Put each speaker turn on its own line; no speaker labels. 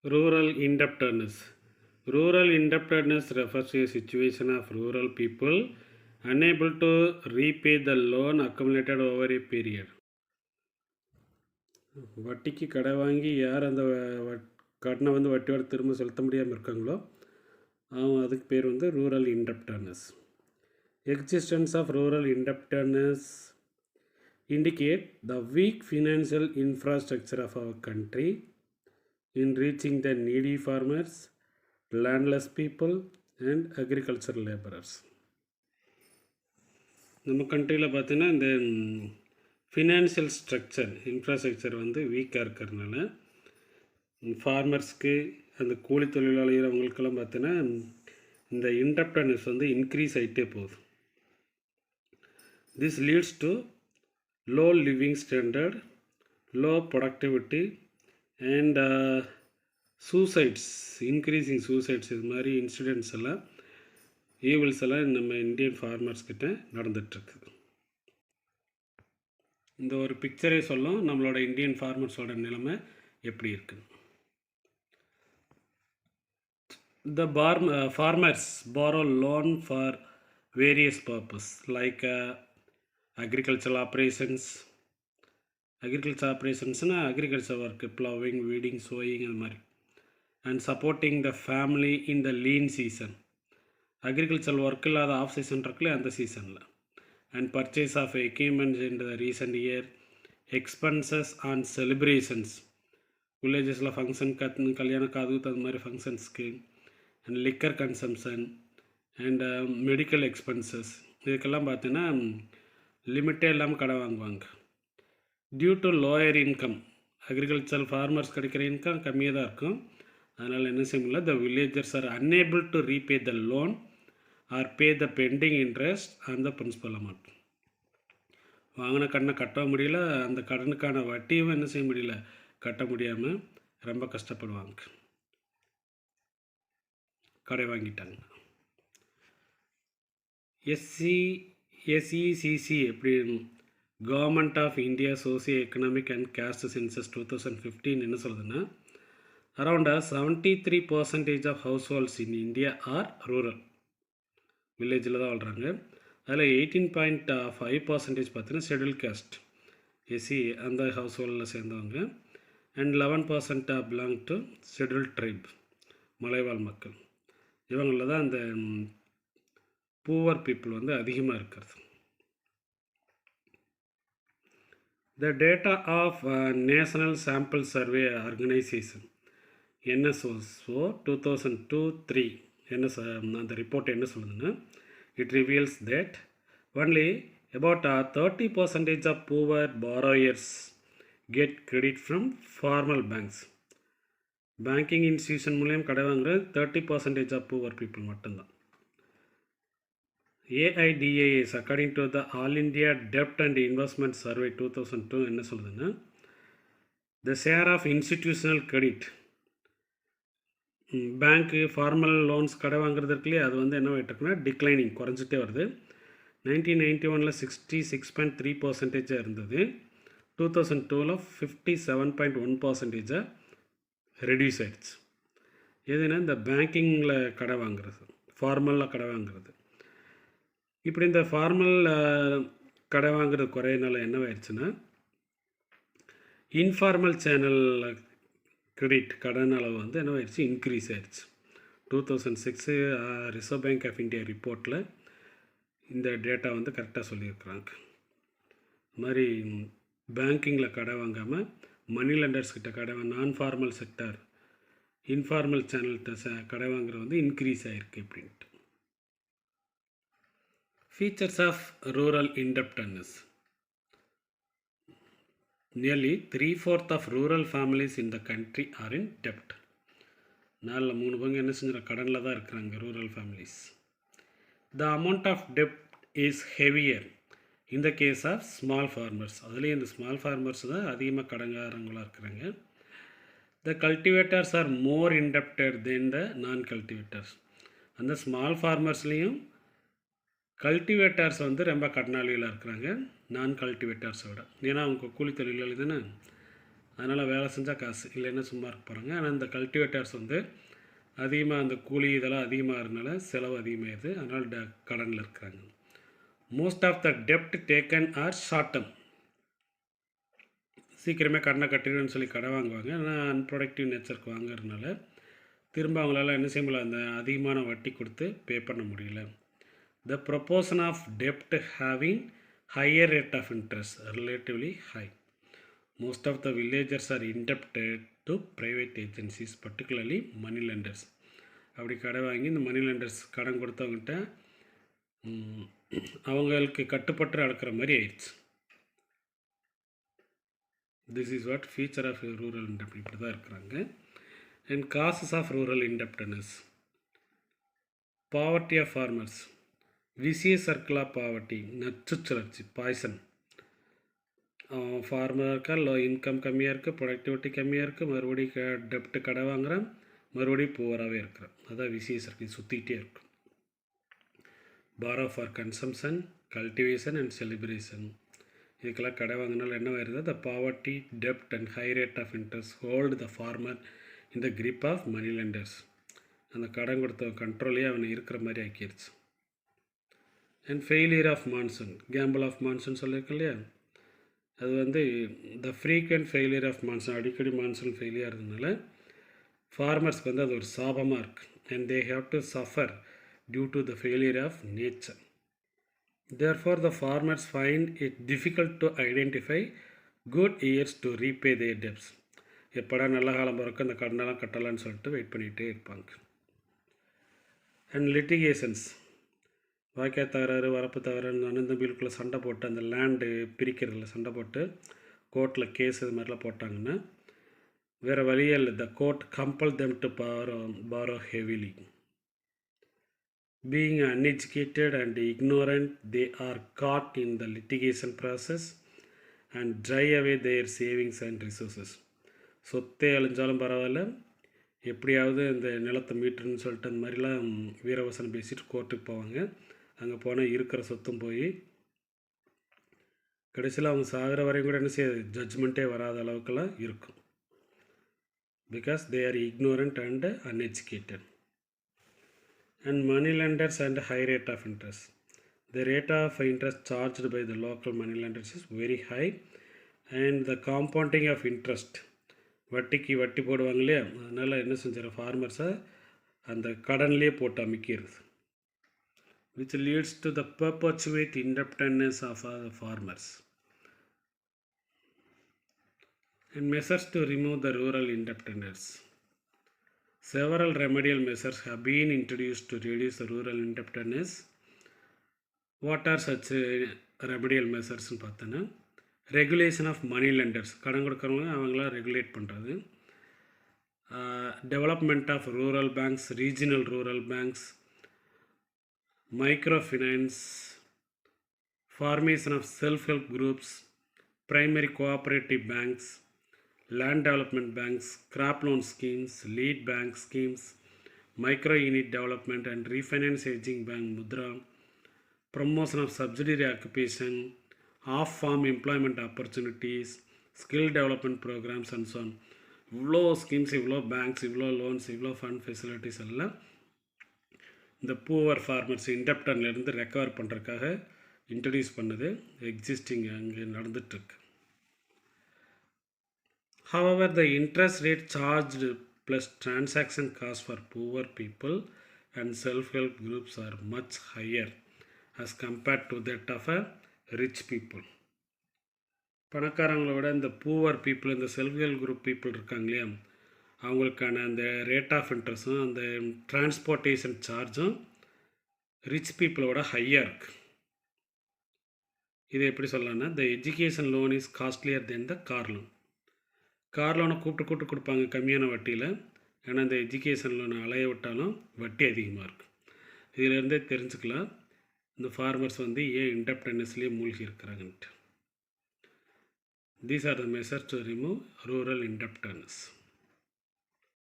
Rural indebtedness. Rural indebtedness refers to a situation of rural people unable to repay the loan accumulated over a period. வட்டிக்கு கடை வாங்கி யார் அந்த கடனை வட்டியோட திரும்ப செலுத்த முடியாமல் இருக்காங்களோ அவங்க அதுக்கு பேர் rural indebtedness. Existence of rural indebtedness indicate the weak financial infrastructure of our country in reaching the needy farmers, landless people and agricultural laborers. நம்ம கண்ட்ரியில் பார்த்தீங்கன்னா இந்த ஃபினான்ஷியல் ஸ்ட்ரக்சர் இன்ஃப்ராஸ்ட்ரக்சர் வீக்காக இருக்கிறதுனால ஃபார்மர்ஸ்க்கு அந்த கூலி தொழிலாளிகள் அவங்களுக்கெல்லாம் பார்த்தீங்கன்னா இந்த இன்டப்டர்னஸ் இன்க்ரீஸ் ஆகிட்டே போகுது. This leads to low living standard, low productivity and suicides, increasing suicides. இது மாதிரி இன்சிடென்ட்ஸ் எல்லாம் ஈவில்ஸ் எல்லாம் நம்ம இந்தியன் ஃபார்மர்ஸ் கிட்ட நடந்துகிட்ருக்குது. இந்த ஒரு பிக்சரே சொல்லும் நம்மளோட இந்தியன் ஃபார்மர்ஸோட நிலைமை எப்படி இருக்குது. The farmers borrow loan for various purpose like agricultural operations agriculture work, plowing, weeding, sowing and மாதிரி, and supporting the family in the lean season. agricultural work இல்லாத ஆஃப் சீசன் இருக்குல்ல அந்த சீசனில், and purchase of equipment in the recent year, expenses on celebrations, வில்லேஜஸில் function கல்யாண காதுகுத்து அது மாதிரி ஃபங்க்ஷன்ஸ்க்கு, and liquor consumption and medical expenses. இதுக்கெல்லாம் பார்த்தீங்கன்னா லிமிட்டே இல்லாமல் கடை வாங்குவாங்க. Due to lower income, agriculture farmers கிடைக்கிற இன்கம் கம்மியாக தான் இருக்கும். அதனால் என்ன செய்ய முடியல, the villagers are unable to repay the loan or pay the pending interest on the principal amount. வாங்கின கடனை கட்ட முடியல, அந்த கடனுக்கான வட்டியும் என்ன செய்ய முடியல, கட்ட முடியாமல் ரொம்ப கஷ்டப்படுவாங்க, கடை வாங்கிட்டாங்க. SECC எப்படி government of India socio economic and caste census 2015 என்ன சொல்லுதுன்னா, around 73% of households in India are rural, வில்லேஜில் தான் வாழ்கிறாங்க. அதில் 18.5% பார்த்தீங்கன்னா ஷெட்யூல் காஸ்ட் எஸ்சி அந்த ஹவுஸ் ஹோல்டில் சேர்ந்தவங்க, and 11% belong to schedule tribe மலைவாழ் மக்கள். இவங்களில் தான் அந்த பூவர் பீப்புள் அதிகமாக இருக்கிறது. The data of national sample survey organisation NSO 2002-3 அந்த ரிப்போர்ட் என்ன சொல்லுதுன்னா, it reveals that only about 30% of poor borrowers get credit from formal banks. Banking institution மூலியம் கடை வாங்குற 30% ஆஃப் பூவர் பீப்புள் மட்டும்தான். AIDAS according to the All India Debt and Investment Survey 2002 என்ன சொல்லுதுன்னா, the share of institutional credit, bank formal loans கடை வாங்குறது இருக்குல்லையே, அது என்ன ஆகிட்டுருக்குன்னா டிக்ளைனிங், குறைஞ்சிட்டே வருது. 1991 66.3% இருந்தது, 2002 57.1% ரெடியூஸ் ஆகிடுச்சு. எதுனா இந்த பேங்கிங்கில் கடை வாங்குறது, ஃபார்மலில் கடை வாங்குறது. இப்படி இந்த ஃபார்மல் கடை வாங்குறது குறையினால என்னவாயிடுச்சுன்னா, இன்ஃபார்மல் சேனல் கிரெடிட் கடன் அளவு என்னவாயிடுச்சு, இன்க்ரீஸ் ஆயிடுச்சு. 2006 ரிசர்வ் பேங்க் ஆஃப் இந்தியா ரிப்போர்ட்டில் இந்த டேட்டா கரெக்டாக சொல்லியிருக்கிறாங்க. இது மாதிரி பேங்கிங்கில் கடை வாங்காமல் மணி லெண்டர்ஸ் கிட்ட கடை நான் ஃபார்மல் செக்டார் இன்ஃபார்மல் சேனல்கிட்ட கடை வாங்குறது இன்க்ரீஸ் ஆகிருக்கு அப்படின்ட்டு. Features of rural indebtedness. Nearly 3/4 of rural families in the country are in debt. 3 பங்கு என்ன செஞ்சுற கடனில் தான் இருக்கிறாங்க rural families. The amount of debt is heavier in the case of small farmers. அதுலேயும் இந்த ஸ்மால் ஃபார்மர்ஸ் தான் அதிகமாக கடன்காரங்களாக இருக்கிறாங்க. The cultivators are more indebted than the non-cultivators. அந்த ஸ்மால் ஃபார்மர்ஸ்லேயும் கல்டிவேட்டர்ஸ் ரொம்ப கடனாளிகளாக இருக்கிறாங்க நான் கல்டிவேட்டர்ஸோட. ஏன்னா அவங்க கூலி தொழிலாளி தானே, அதனால் வேலை செஞ்சால் காசு, இல்லைன்னா சும்மா இருக்க போகிறாங்க. ஆனால் இந்த கல்டிவேட்டர்ஸ் வந்து அதிகமாக அந்த கூலி இதெல்லாம் அதிகமாகிறதுனால செலவு அதிகமாகிடுது, அதனால் கடனில் இருக்கிறாங்க. மோஸ்ட் ஆஃப் த டெப்ட் டேக்கன் ஆர் ஷார்ட் டர்ம். சீக்கிரமே கடனை கட்டிடுன்னு சொல்லி கடை வாங்குவாங்க. ஆனால் அன்ப்ரொடக்டிவ் நேச்சருக்கு வாங்குறதுனால திரும்ப அவங்களால என்ன செய்ய முடியல, அந்த அதிகமான வட்டி கொடுத்து பே பண்ண முடியல. த ப்ரொபோர்ஷன் ஆஃப் டெப்ட் having higher rate of interest relatively high. Most of the villagers are indebted to private agencies, particularly money lenders. அப்படி கடை வாங்கி இந்த மணி லெண்டர்ஸ் கடன் கொடுத்தவங்ககிட்ட அவங்களுக்கு கட்டுப்பட்டு நடக்கிற மாதிரி ஆயிடுச்சு. This is what future of rural indebt. இப்படி தான் இருக்கிறாங்க. And causes of rural indebtedness. Poverty of farmers. Vicious circle of poverty, நச்சு சுழற்சி, பாய்சன். ஃபார்மர் இருக்கா, லோ இன்கம் கம்மியாக இருக்குது, ப்ரொடக்டிவிட்டி கம்மியாக இருக்குது, மறுபடியும் டெப்ட்டு கடை வாங்குகிறேன், மறுபடியும் புவராகவே இருக்கிறேன். அதான் விசிஎஸ் இருக்குது, சுற்றிக்கிட்டே இருக்கும். Borrow for consumption, cultivation and celebration. இதுக்கெல்லாம் கடை வாங்கினாலும் என்ன வருது, த பாவர்ட்டி, டெப்ட் and high rate of interest hold the farmer in the grip of money lenders. அந்த கடன் கொடுத்த கண்ட்ரோலே அவனை இருக்கிற மாதிரி ஆக்கிடுச்சு. And failure of monsoon, gamble of monsoon சொல்லியிருக்கேன் இல்லையா, அது வந்து the frequent failure of monsoon, அடிக்கடி மான்சூன் ஃபெயிலியர் இருந்ததுனால ஃபார்மர்ஸ்க்கு வந்து அது ஒரு சாபமாக இருக்குது. And they have to suffer due to the failure of nature. Therefore the farmers find it difficult to identify good years to repay their debts. எப்படா நல்ல காலம் பிறக்க அந்த கடனெல்லாம் கட்டலான்னு சொல்லிட்டு வெயிட் பண்ணிகிட்டே இருப்பாங்க. அண்ட் லிட்டிகேஷன்ஸ், வாய்க்கா தகராறு, வரப்பு தகராறு, அண்ணன் தம்பிகளுக்குள்ளே சண்டை போட்டு அந்த லேண்டு பிரிக்கிறதுல சண்டை போட்டு கோர்ட்டில் கேஸ் இது மாதிரிலாம் போட்டாங்கன்னா வேறு வழியே இல்லை. The court compel them to borrow heavily. Being uneducated and ignorant, they are caught in the litigation process and dry away their savings and resources. சொத்தே அழிஞ்சாலும் பரவாயில்ல, எப்படியாவது இந்த நிலத்தை மீட்டுன்னு சொல்லிட்டு அந்த மாதிரிலாம் வீரவசனம் பேசிட்டு கோர்ட்டுக்கு போவாங்க. அங்கே போனால் இருக்கிற சொத்தும் போய் கடைசியில் அவங்க சாகிற வரையும் கூட என்ன செய்யாது, ஜட்ஜ்மெண்ட்டே வராத அளவுக்குலாம் இருக்கும். Because they are ignorant and uneducated. And money lenders and high rate of interest. The rate of interest charged by the local money lenders is very high. And the compounding of interest, வட்டிக்கு வட்டி போடுவாங்க இல்லையா, அதனால் என்ன செஞ்சிடும் ஃபார்மர்ஸை அந்த கடன்லேயே போட்டு அமைக்கிறது, which leads to the perpetuate indebtedness of the farmers. And measures to remove the rural indebtedness. Several remedial measures have been introduced to reduce the rural indebtedness. What are such remedial measures ன்னு பார்த்தோன்னா, regulation of money lenders, கடன் கொடுக்குறவங்க அவங்களாம் regulate பண்ணுறது. Development of rural banks, regional rural banks, microfinance, formation of self-help groups, primary cooperative banks, land development banks, crop loan schemes, lead bank schemes, micro unit development and refinance aging bank Mudra, promotion of subsidiary occupation, off-farm employment opportunities, skill development programs and so on. இவ்வளோ schemes, இவ்வளோ banks, இவ்வளோ loans, இவ்வளோ fund facilities எல்லாம் இந்த poor farmers இண்டெப்டன்லேருந்து recover பண்ணுறதுக்காக introduce பண்ணது existing அங்கே நடந்துகிட்ருக்கு. However the interest rate charged plus transaction cost for poor people and self help groups are much higher as compared to that of a rich people. பணக்காரங்களோட இந்த poor people, இந்த self help group people இருக்காங்க இல்லையா, அவங்களுக்கான அந்த rate of இன்ட்ரெஸ்ட்டும் அந்த transportation சார்ஜும் rich பீப்புளோட ஹையாக இருக்குது. இது எப்படி சொல்லலாம்னா, த education loan is costlier then the car loan. Car லோனை கூப்பிட்டு கொடுப்பாங்க கம்மியான வட்டியில், ஏன்னா இந்த எஜுகேஷன் லோனை அலைய விட்டாலும் வட்டி அதிகமாக இருக்குது. இதிலேருந்தே தெரிஞ்சுக்கலாம் இந்த ஃபார்மர்ஸ் வந்து ஏன் இண்டெப்டன்ஸ்லேயே மூழ்கி இருக்கிறாங்கன்ட்டு. These are the measures to remove rural indebtedness.